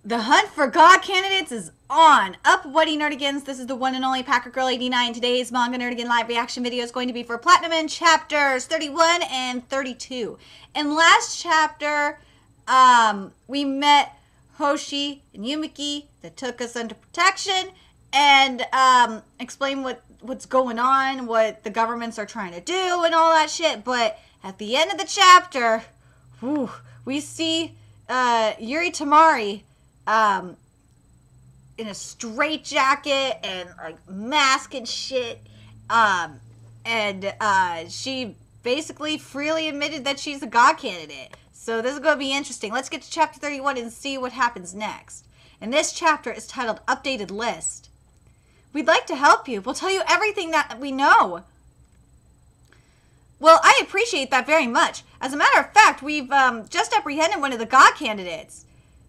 The hunt for God candidates is on. Up, Whitey Nerdigans. This is the one and only Packer Girl 89. Today's Manga Nerdigan live reaction video is going to be for Platinum in chapters 31 and 32. In last chapter, we met Hoshi and Yumiki that took us under protection and explained what's going on, what the governments are trying to do and all that shit. But at the end of the chapter, we see Yuri Tamari in a straitjacket and like mask and shit, and she basically freely admitted that she's a God candidate. So this is going to be interesting. Let's get to chapter 31 and see what happens next. And this chapter is titled Updated List. We'd like to help you. We'll tell you everything that we know. Well, I appreciate that very much. As a matter of fact, we've just apprehended one of the God candidates.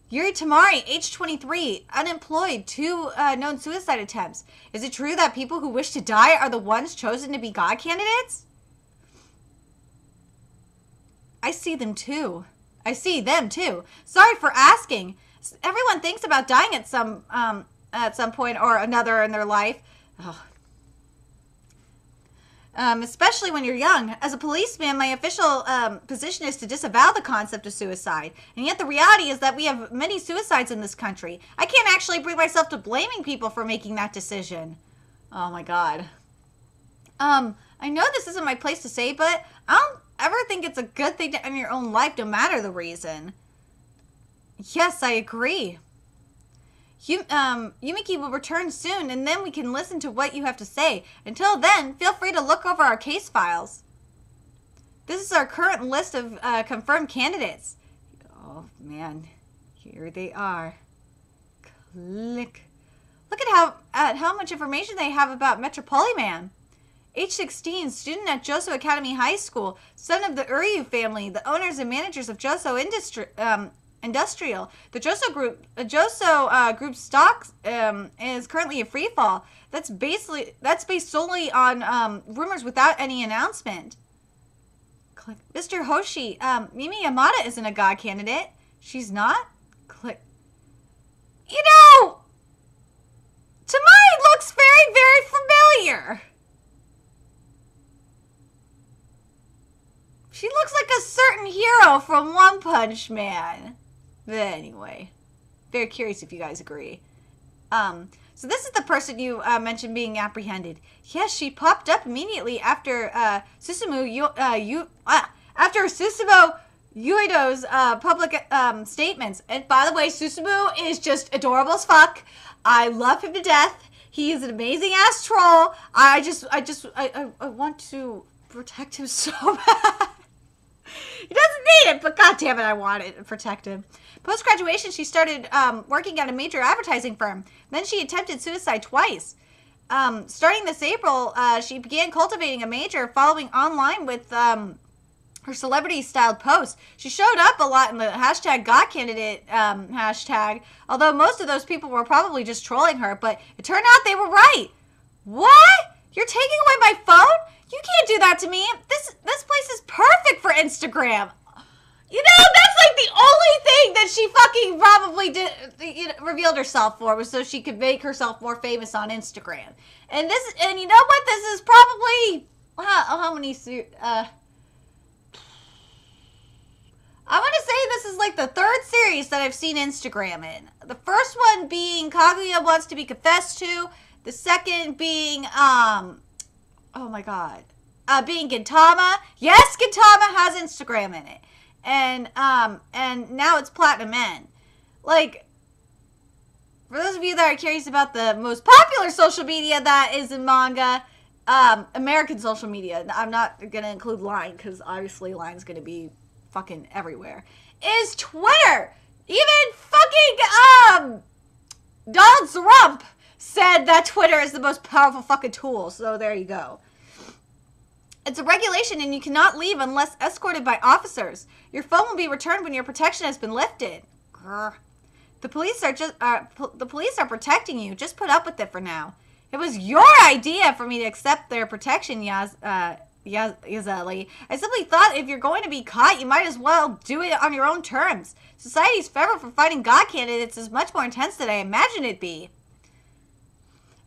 Yuri Tamari, age 23, unemployed, 2 known suicide attempts. Is it true that people who wish to die are the ones chosen to be God candidates? I see them too. Sorry for asking. Everyone thinks about dying at some point or another in their life. Oh. Especially when you're young. As a policeman, my official position is to disavow the concept of suicide. And yet the reality is that we have many suicides in this country. I can't actually bring myself to blaming people for making that decision. Oh my God. I know this isn't my place to say, but I don't ever think it's a good thing to end your own life no matter the reason. Yes, I agree. Yumiki will return soon, and then we can listen to what you have to say. Until then, feel free to look over our case files. This is our current list of confirmed candidates. Oh, man. Here they are. Click. Look at how much information they have about Metropoliman. Age 16, student at Joso Academy High School, son of the Uryu family, the owners and managers of Joso Industrial. The Joso group stock is currently a free fall. That's based solely on rumors without any announcement. Click. Mr. Hoshi, Mimi Yamada isn't a God candidate. She's not? Click. You know, Tamari looks very, very familiar. She looks like a certain hero from One Punch Man. But anyway, very curious if you guys agree. So this is the person you mentioned being apprehended. Yes, she popped up immediately after Susumu Uedo's public statements. And by the way, Susumu is just adorable as fuck. I love him to death. He is an amazing ass troll. I want to protect him so bad. He doesn't need it, but goddammit, I want it to protect him. Post-graduation, she started working at a major advertising firm. Then she attempted suicide twice. Starting this April, she began cultivating a major following online with her celebrity-styled posts. She showed up a lot in the hashtag #GodCandidate hashtag, although most of those people were probably just trolling her, but it turned out they were right. What? You're taking away my phone? You can't do that to me. This place is perfect for Instagram. You know, that's like the only thing that she fucking probably did, revealed herself for, was so she could make herself more famous on Instagram. And you know what? This is probably, how many, I want to say this is like the 3rd series that I've seen Instagram in. The first one being Kaguya Wants to Be Confessed To. The second being, oh my God, being Gintama. Yes, Gintama has Instagram in it. And now it's Platinum N. Like, for those of you that are curious about the most popular social media that is in manga, American social media, I'm not going to include Line, because obviously Line's going to be fucking everywhere, is Twitter. Even fucking, Donald Trump said that Twitter is the most powerful fucking tool, so there you go. It's a regulation and you cannot leave unless escorted by officers. Your phone will be returned when your protection has been lifted. Grr. The police are protecting you. Just put up with it for now. It was your idea for me to accept their protection, Yazeli. I simply thought if you're going to be caught, you might as well do it on your own terms. Society's fervor for fighting God candidates is much more intense than I imagined it'd be.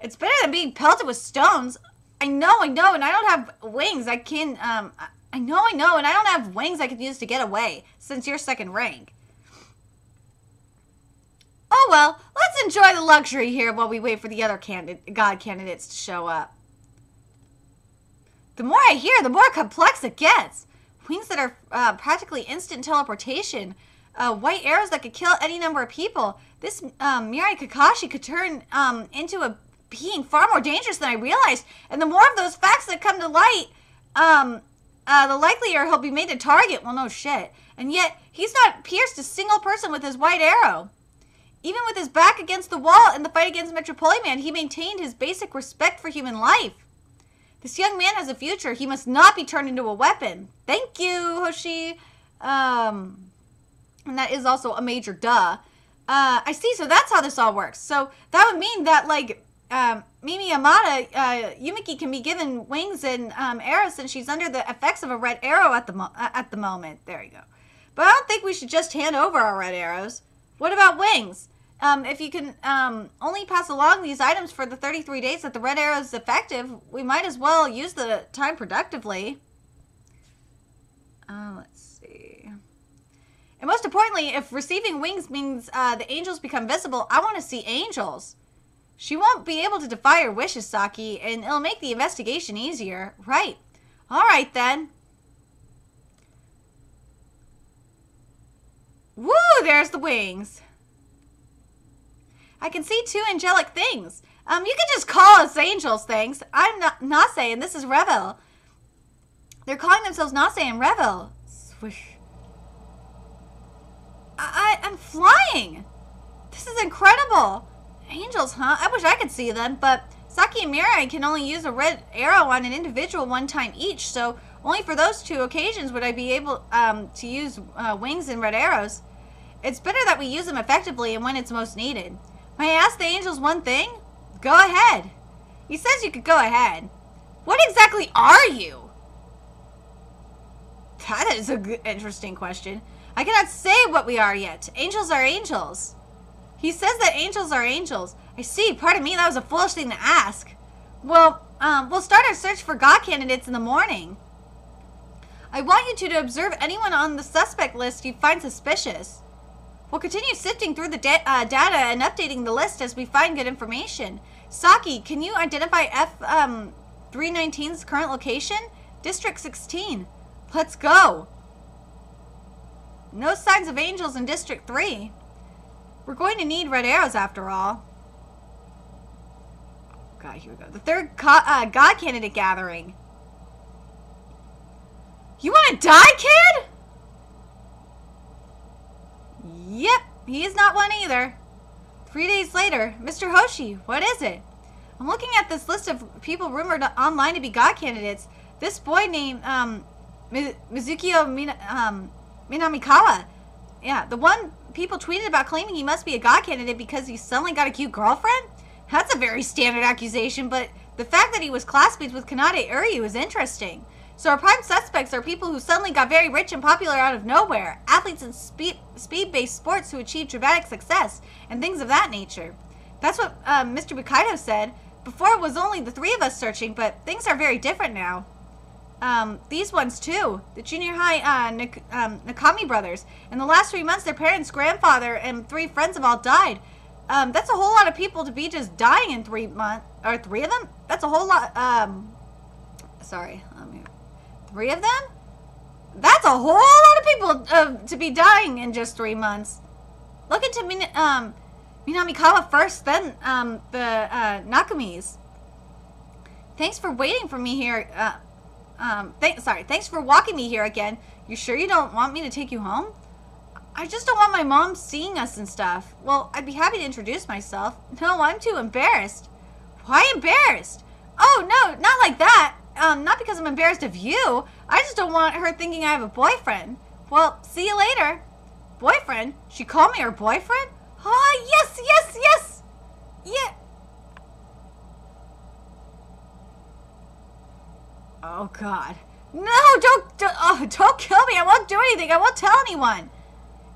It's better than being pelted with stones. I know, and I don't have wings. I know, and I don't have wings I can use to get away, since you're second rank. Oh well, let's enjoy the luxury here while we wait for the other God candidates to show up. The more I hear, the more complex it gets. Wings that are practically instant teleportation. White arrows that could kill any number of people. This Mirai Kakashi could turn into a being far more dangerous than I realized. And the more of those facts that come to light, the likelier he'll be made a target. Well, no shit. And yet, he's not pierced a single person with his white arrow. Even with his back against the wall in the fight against Metropoliman, he maintained his basic respect for human life. This young man has a future. He must not be turned into a weapon. Thank you, Hoshi. And that is also a major duh. I see, so that's how this all works. So that would mean that, like, Mimi Yamada, Yumiki can be given wings and arrows since she's under the effects of a red arrow at the moment. There you go. But I don't think we should just hand over our red arrows. What about wings? If you can only pass along these items for the 33 days that the red arrow is effective, we might as well use the time productively. Let's see. And most importantly, if receiving wings means the angels become visible, I want to see angels. She won't be able to defy her wishes, Saki, and it'll make the investigation easier. Right. All right, then. Woo, there's the wings. I can see two angelic things. You can just call us angels, thanks. I'm Nase, and this is Revel. They're calling themselves Nase and Revel. Swish. I'm flying. This is incredible. Angels, huh? I wish I could see them, but Saki and Mirai can only use a red arrow on an individual one time each, so only for those two occasions would I be able to use wings and red arrows. It's better that we use them effectively and when it's most needed. May I ask the angels one thing? Go ahead. He says you could go ahead. What exactly are you? That is a good, interesting question. I cannot say what we are yet. Angels are angels. He says that angels are angels. I see. Pardon me, that was a foolish thing to ask. Well, we'll start our search for God candidates in the morning. I want you two to observe anyone on the suspect list you find suspicious. We'll continue sifting through the data and updating the list as we find good information. Saki, can you identify F319's current location? District 16. Let's go. No signs of angels in District 3. We're going to need red arrows after all. God, here we go. The third God candidate gathering. You want to die, kid? Yep, he is not one either. 3 days later, Mr. Hoshi, what is it? I'm looking at this list of people rumored online to be God candidates. This boy named Mizukio Minamikawa. Yeah, the one people tweeted about claiming he must be a God candidate because he suddenly got a cute girlfriend? That's a very standard accusation, but the fact that he was classmates with Kanade Uryu is interesting. So our prime suspects are people who suddenly got very rich and popular out of nowhere, athletes in speed-based sports who achieved dramatic success, and things of that nature. That's what Mr. Bukaido said. Before it was only the three of us searching, but things are very different now. These ones too, the junior high Nakami brothers. In the last 3 months, their parents, grandfather, and 3 friends have all died. That's a whole lot of people to be just dying in 3 months, or 3 of them? That's a whole lot, sorry, 3 of them? That's a whole lot of people to be dying in just 3 months. Look into Minamikawa first, then the Nakamis. Thanks for waiting for me here. Thanks for walking me here again. You sure you don't want me to take you home? I just don't want my mom seeing us and stuff. Well, I'd be happy to introduce myself. No, I'm too embarrassed. Why embarrassed? Oh, no, not like that. Not because I'm embarrassed of you. I just don't want her thinking I have a boyfriend. Well, see you later. Boyfriend? She called me her boyfriend? Oh, yes, yes, yes. Yeah. Oh, God. No, don't kill me. I won't do anything. I won't tell anyone.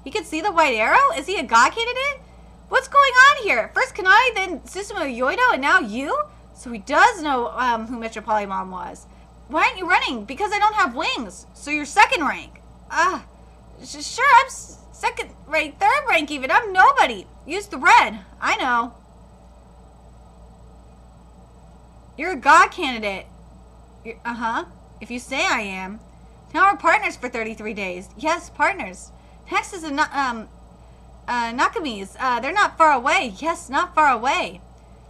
He can see the white arrow? Is he a god candidate? What's going on here? First Kanai, then Susumu Yoido, and now you? So he does know who Metropolimon was. Why aren't you running? Because I don't have wings. So you're second rank. Sure, I'm second rank, third rank even. I'm nobody. Use the red. I know. You're a god candidate. If you say I am. Now we're partners for 33 days. Yes, partners. Next is the Nakamis. They're not far away. Yes, not far away.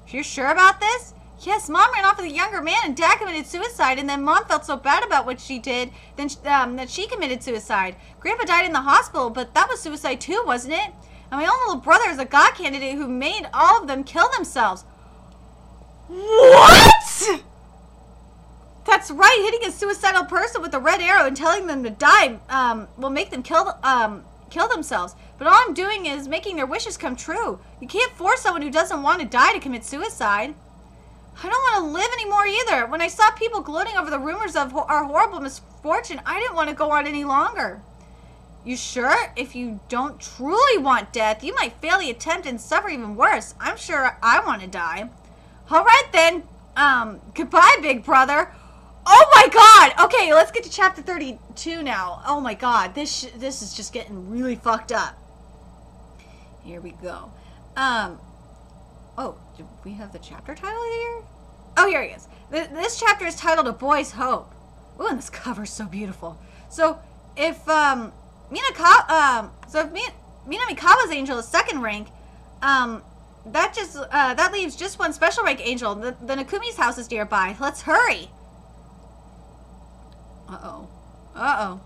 You're sure about this? Yes, Mom ran off with a younger man and Dad committed suicide, and then Mom felt so bad about what she did that she committed suicide. Grandpa died in the hospital, but that was suicide too, wasn't it? And my own little brother is a god candidate who made all of them kill themselves. What? That's right. Hitting a suicidal person with a red arrow and telling them to die will make them kill themselves. But all I'm doing is making their wishes come true. You can't force someone who doesn't want to die to commit suicide. I don't want to live anymore either. When I saw people gloating over the rumors of our horrible misfortune, I didn't want to go on any longer. You sure? If you don't truly want death, you might fail the attempt and suffer even worse. I'm sure I want to die. All right then. Goodbye, big brother. Oh my god! Okay, let's get to chapter 32 now. Oh my god, this is just getting really fucked up. Here we go. Oh, do we have the chapter title here? Oh, here it is. This chapter is titled A Boy's Hope. Ooh, and this cover's so beautiful. So, if Minamikawa's angel is second rank, that leaves just one special rank angel. The Nakumi's house is nearby. Let's hurry. Uh-oh.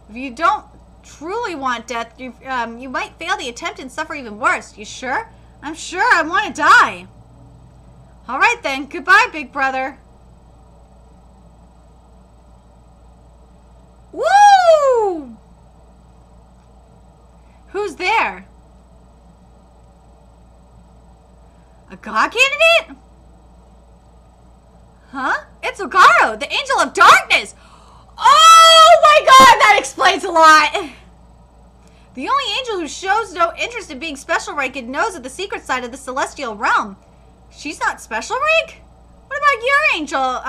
If you don't truly want death, you might fail the attempt and suffer even worse. You sure? I'm sure I want to die. All right then. Goodbye, big brother. Woo! Who's there? A god candidate? Huh? It's Ogaro, the angel of darkness! Oh my god, that explains a lot! The only angel who shows no interest in being special rank and knows of the secret side of the celestial realm. She's not special rank? What about your angel,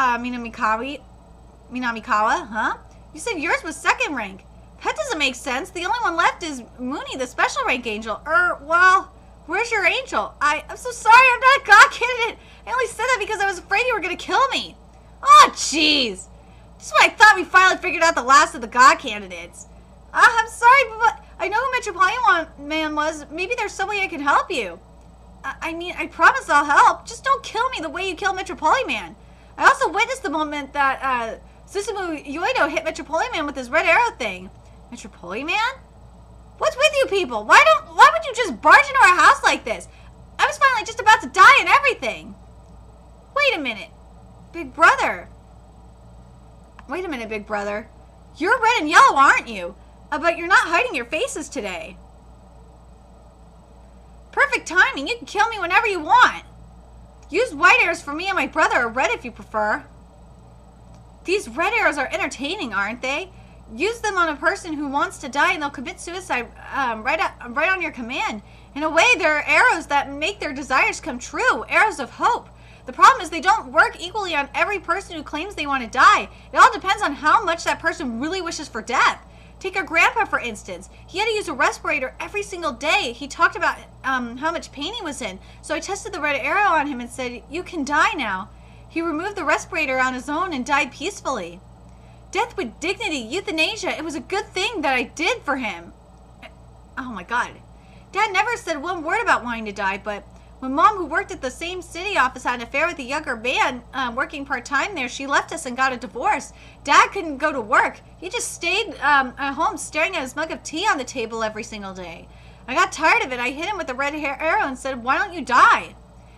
Minamikawa, huh? You said yours was second rank. That doesn't make sense. The only one left is Mooney, the special rank angel. Well, where's your angel? I'm so sorry, I'm not a god candidate. I only said that because I was afraid you were going to kill me. Oh, jeez. That's why I thought we finally figured out the last of the god candidates. I'm sorry, but I know who Metropoliman was. Maybe there's some way I can help you. I promise I'll help. Just don't kill me the way you kill Metropoliman. I also witnessed the moment that Susumu Yoido hit Metropoliman with his red arrow thing. Metropoliman? What's with you people? Why would you just barge into our house like this? I was finally just about to die and everything. Wait a minute, big brother. Wait a minute, big brother. You're red and yellow, aren't you? But you're not hiding your faces today. Perfect timing. You can kill me whenever you want. Use white arrows for me and my brother, or red if you prefer. These red arrows are entertaining, aren't they? Use them on a person who wants to die and they'll commit suicide right on your command. In a way, they're arrows that make their desires come true. Arrows of hope. The problem is they don't work equally on every person who claims they want to die. It all depends on how much that person really wishes for death. Take our grandpa, for instance. He had to use a respirator every single day. He talked about how much pain he was in. So I tested the red arrow on him and said, "You can die now." He removed the respirator on his own and died peacefully. Death with dignity, euthanasia. It was a good thing that I did for him. Oh my god. Dad never said one word about wanting to die, but when Mom, who worked at the same city office, had an affair with a younger man working part-time there, she left us and got a divorce. Dad couldn't go to work. He just stayed at home staring at his mug of tea on the table every single day. I got tired of it. I hit him with a red arrow and said, "Why don't you die?"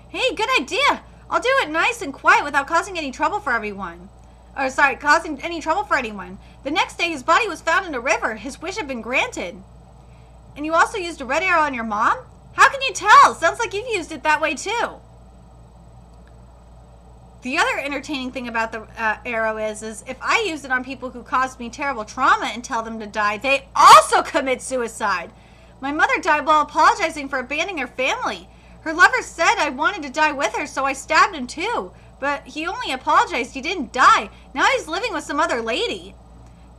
Hey, good idea. I'll do it nice and quiet without causing any trouble for everyone. Causing any trouble for anyone. The next day, his body was found in a river. His wish had been granted. And you also used a red arrow on your mom? How can you tell? Sounds like you've used it that way too. The other entertaining thing about the arrow is if I use it on people who caused me terrible trauma and tell them to die, they also commit suicide. My mother died while apologizing for abandoning her family. Her lover said I wanted to die with her, so I stabbed him too. But he only apologized, he didn't die. Now he's living with some other lady.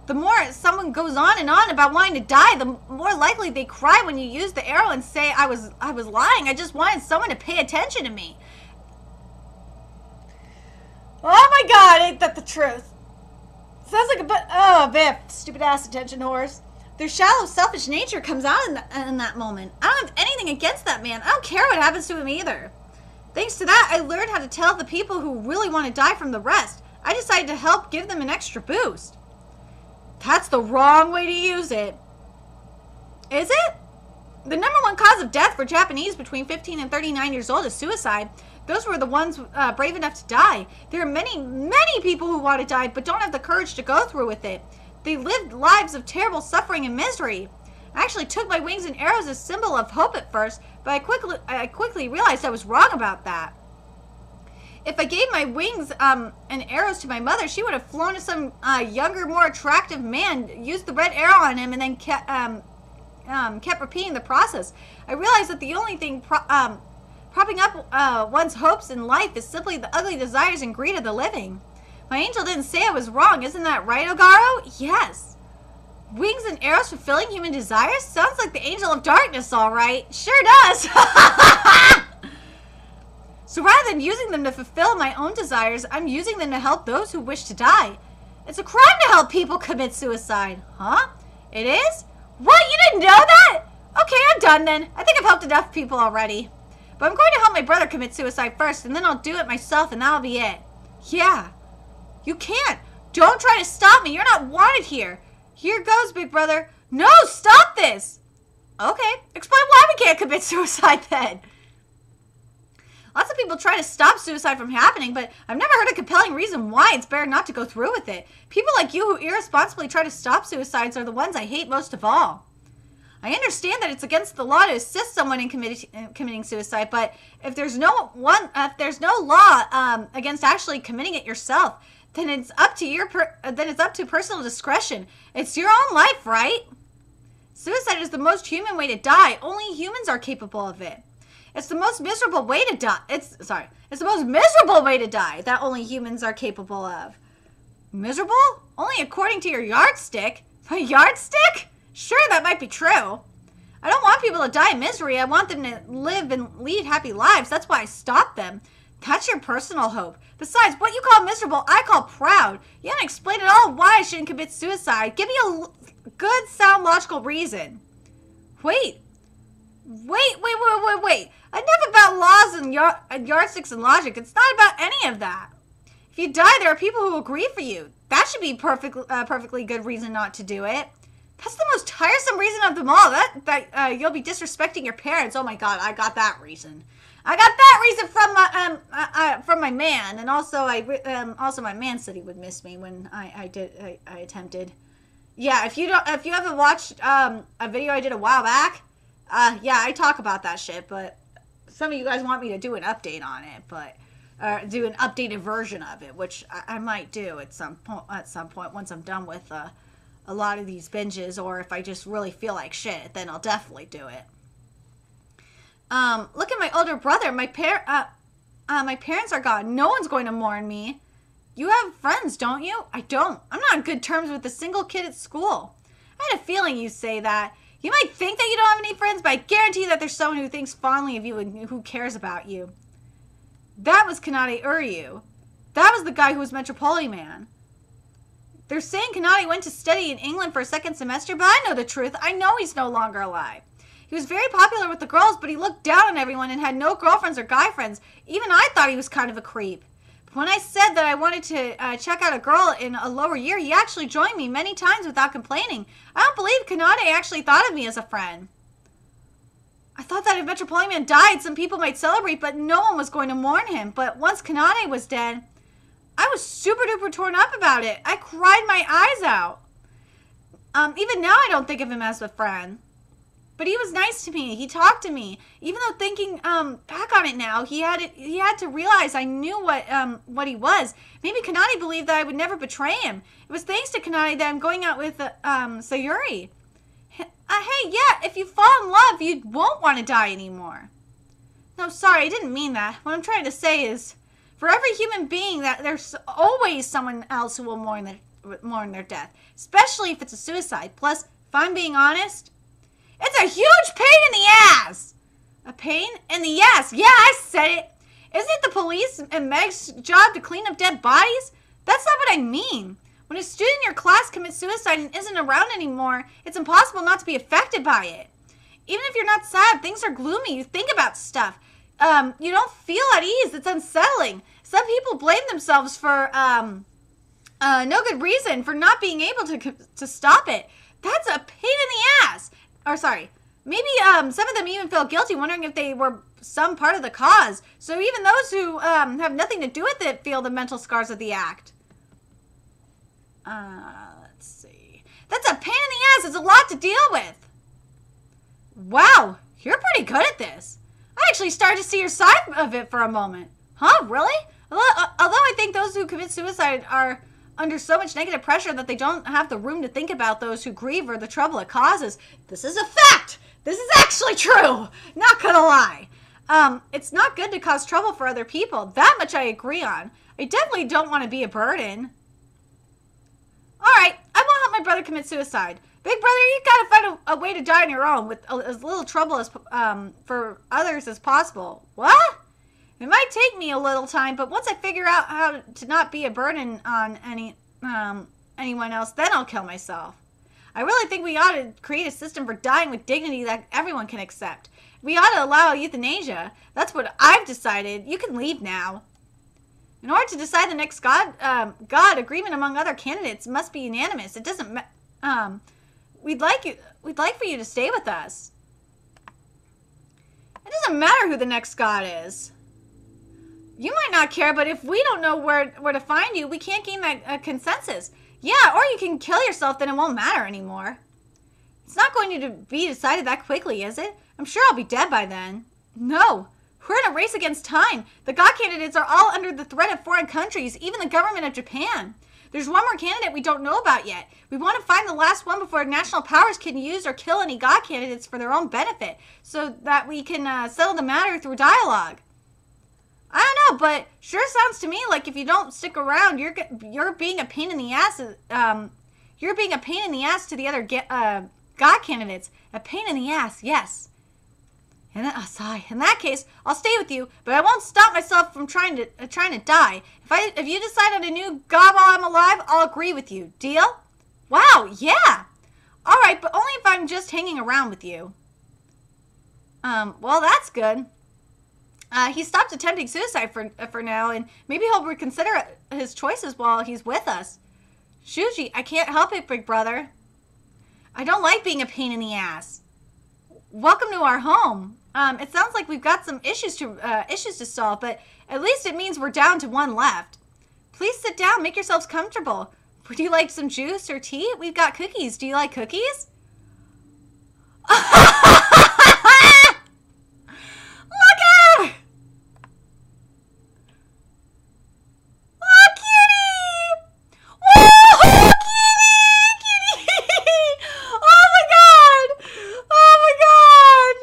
The more someone goes on and on about wanting to die, the more likely they cry when you use the arrow and say, I was lying. I just wanted someone to pay attention to me. Oh my god, ain't that the truth? Sounds like a bit stupid ass attention whores. Their shallow, selfish nature comes out in that moment. I don't have anything against that man. I don't care what happens to him either. Thanks to that, I learned how to tell the people who really want to die from the rest. I decided to help give them an extra boost. That's the wrong way to use it. Is it? The #1 cause of death for Japanese between 15 and 39 years old is suicide. Those were the ones brave enough to die. There are many, many people who want to die but don't have the courage to go through with it. They lived lives of terrible suffering and misery. I actually took my wings and arrows as a symbol of hope at first, but I quickly realized I was wrong about that. If I gave my wings and arrows to my mother, she would have flown to some younger, more attractive man, used the red arrow on him, and then kept repeating the process. I realized that the only thing propping up one's hopes in life is simply the ugly desires and greed of the living. My angel didn't say I was wrong. Isn't that right, Ogaro? Yes. Wings and arrows fulfilling human desires? Sounds like the angel of darkness, all right. Sure does. So rather than using them to fulfill my own desires, I'm using them to help those who wish to die. It's a crime to help people commit suicide. Huh? It is? What? You didn't know that? Okay, I'm done then. I think I've helped enough people already. But I'm going to help my brother commit suicide first, and then I'll do it myself, and that'll be it. Yeah. You can't. Don't try to stop me. You're not wanted here. Here goes, big brother. No, stop this. Okay, explain why we can't commit suicide then. Lots of people try to stop suicide from happening, but I've never heard a compelling reason why it's better not to go through with it. People like you who irresponsibly try to stop suicides are the ones I hate most of all. I understand that it's against the law to assist someone in committing suicide, but if there's no law against actually committing it yourself, then it's up to personal discretion. It's your own life, right? Suicide is the most human way to die. Only humans are capable of it. It's the most miserable way to die. It's the most miserable way to die that only humans are capable of. Miserable? Only according to your yardstick. My yardstick? Sure, that might be true. I don't want people to die in misery. I want them to live and lead happy lives. That's why I stopped them. That's your personal hope. Besides, what you call miserable, I call proud. You haven't explained at all why I shouldn't commit suicide. Give me a good, sound, logical reason. Wait. Enough about laws and yardsticks and logic. It's not about any of that. If you die, there are people who will grieve for you. That should be perfectly good reason not to do it. That's the most tiresome reason of them all. That you'll be disrespecting your parents. Oh my God, I got that reason. I got that reason from my man, and also my man said he would miss me when I attempted. Yeah, if you haven't watched a video I did a while back, yeah, I talk about that shit, but some of you guys want me to do an update on it, but do an updated version of it, which I might do at some point once I'm done with a lot of these binges, or if I just really feel like shit, then I'll definitely do it. Look at my older brother. My parents are gone. No one's going to mourn me. You have friends, don't you? I don't. I'm not on good terms with a single kid at school. I had a feeling you'd say that. You might think that you don't have any friends, but I guarantee that there's someone who thinks fondly of you and who cares about you. That was Kanade Uryu. That was the guy who was Metropolitan Man. They're saying Kanade went to study in England for a second semester, but I know the truth. I know he's no longer alive. He was very popular with the girls, but he looked down on everyone and had no girlfriends or guy friends. Even I thought he was kind of a creep. But when I said that I wanted to check out a girl in a lower year, he actually joined me many times without complaining. I don't believe Kanade actually thought of me as a friend. I thought that if Metropolitan Man died, some people might celebrate, but no one was going to mourn him. But once Kanade was dead, I was super duper torn up about it. I cried my eyes out. Even now I don't think of him as a friend. But he was nice to me. He talked to me. Even though thinking back on it now, he had to realize I knew what he was. Maybe Kanani believed that I would never betray him. It was thanks to Kanani that I'm going out with Sayuri. Hey, yeah, if you fall in love, you won't want to die anymore. No, sorry, I didn't mean that. What I'm trying to say is, for every human being, that there's always someone else who will mourn their death, especially if it's a suicide. Plus, if I'm being honest, it's a huge pain in the ass. A pain in the ass. Yeah, I said it. Isn't it the police and Meg's job to clean up dead bodies? That's not what I mean. When a student in your class commits suicide and isn't around anymore, it's impossible not to be affected by it. Even if you're not sad, things are gloomy. You think about stuff. You don't feel at ease. It's unsettling. Some people blame themselves for no good reason for not being able to stop it. That's a pain in the ass. Or sorry, maybe some of them even feel guilty, wondering if they were some part of the cause. So even those who have nothing to do with it feel the mental scars of the act. Let's see. That's a pain in the ass. It's a lot to deal with. Wow, you're pretty good at this. I actually started to see your side of it for a moment. Huh, really? Although I think those who commit suicide are under so much negative pressure that they don't have the room to think about those who grieve or the trouble it causes. This is a fact. This is actually true. Not gonna lie. It's not good to cause trouble for other people. That much I agree on. I definitely don't want to be a burden. Alright, I won't help my brother commit suicide. Big brother, you gotta find a way to die on your own with as little trouble as for others as possible. What? It might take me a little time, but once I figure out how to not be a burden on anyone else, then I'll kill myself. I really think we ought to create a system for dying with dignity that everyone can accept. We ought to allow euthanasia. That's what I've decided. You can leave now. In order to decide the next God agreement among other candidates must be unanimous. It doesn't. We'd like for you to stay with us. It doesn't matter who the next God is. You might not care, but if we don't know where to find you, we can't gain that consensus. Yeah, or you can kill yourself, then it won't matter anymore. It's not going to be decided that quickly, is it? I'm sure I'll be dead by then. No. We're in a race against time. The God candidates are all under the threat of foreign countries, even the government of Japan. There's one more candidate we don't know about yet. We want to find the last one before national powers can use or kill any God candidates for their own benefit, so that we can settle the matter through dialogue. I don't know, but sure sounds to me like if you don't stick around, you're being a pain in the ass. You're being a pain in the ass to the other God candidates. A pain in the ass, yes. And in that case, I'll stay with you, but I won't stop myself from trying to die. If you decide on a new God while I'm alive, I'll agree with you. Deal? Wow, yeah. All right, but only if I'm just hanging around with you. Well, that's good. He stopped attempting suicide for now, and maybe he'll reconsider his choices while he's with us. Shuji, I can't help it, big brother. I don't like being a pain in the ass. Welcome to our home. It sounds like we've got some issues to solve, but at least it means we're down to one left. Please sit down, make yourselves comfortable. Would you like some juice or tea? We've got cookies. Do you like cookies? Look at her! Oh, kitty! Whoa, kitty! Kitty! Oh my god! Oh my god!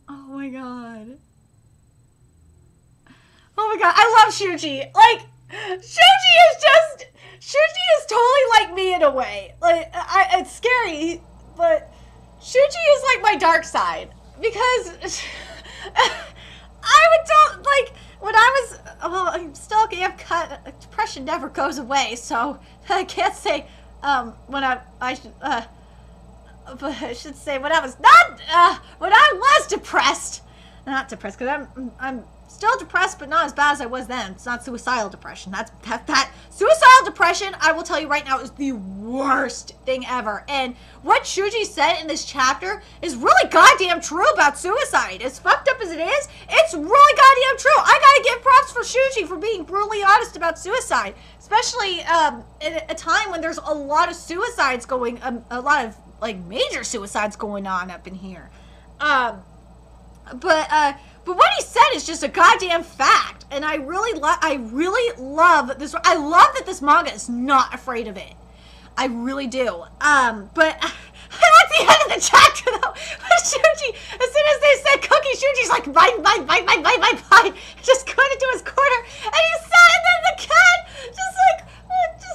Oh my god. Oh my god, I love Shuji. Like, Shuji is totally like me in a way. Like, it's scary, but Shuji is like my dark side. Because when I was, well, I'm still getting cut, depression never goes away, so I can't say, but I should say when I was when I was depressed, not depressed, because I'm still depressed, but not as bad as I was then. It's not suicidal depression. That suicidal depression, I will tell you right now, is the worst thing ever. And what Shuji said in this chapter is really goddamn true about suicide. As fucked up as it is, it's really goddamn true. I gotta give props for Shuji for being brutally honest about suicide, especially in a time when there's a lot of suicides going, a lot of like major suicides going on up in here. But what he said is just a goddamn fact, and I really love this. I love that this manga is not afraid of it. I really do. But I like the end of the chapter though. Shuji, as soon as they said cookie, Shuji's like bite, just going into his corner, and he said, and then the cat just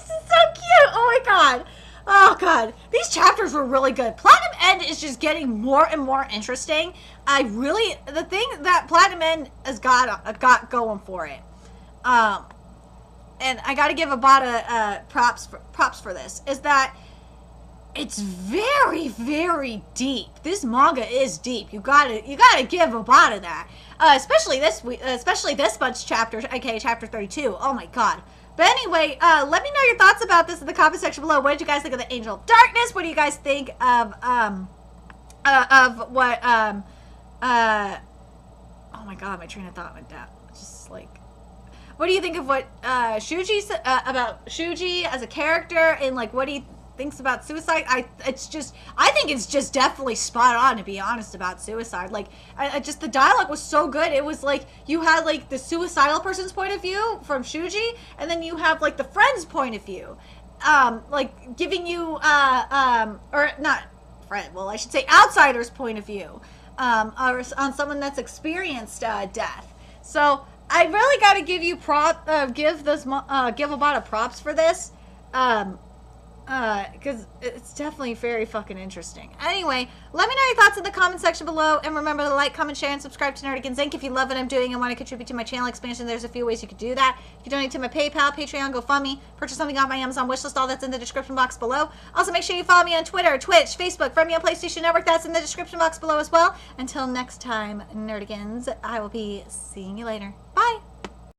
is so cute. Oh my god. Oh god, these chapters were really good. Platinum End is just getting more and more interesting. The thing that Platinum End has got going for it, and I got to give Abada props for this, is that it's very, very deep. This manga is deep. You gotta give Abada that, especially this month's chapter, aka chapter 32. Oh my god. But anyway, let me know your thoughts about this in the comment section below. What did you guys think of the Angel of Darkness? What do you guys think of what, oh my god, my train of thought went down. Just like, what do you think of what, Shuji said, about Shuji as a character, and like, what do you thinks about suicide? I think it's just definitely spot on, to be honest, about suicide. Like, I just, the dialogue was so good. It was like, you had like the suicidal person's point of view from Shuji, and then you have like the friend's point of view, like giving you, or not friend, well, I should say outsider's point of view, or on someone that's experienced death. So I really got to give you give Abada props for this. Because it's definitely very fucking interesting. Anyway, let me know your thoughts in the comment section below, and remember to like, comment, share, and subscribe to Nerdigans Inc. If you love what I'm doing and want to contribute to my channel expansion, there's a few ways you could do that. You can donate to my PayPal, Patreon, GoFundMe, purchase something off my Amazon wishlist, all that's in the description box below. Also, make sure you follow me on Twitter, Twitch, Facebook, friend me on PlayStation Network, that's in the description box below as well. Until next time, Nerdigans, I will be seeing you later. Bye!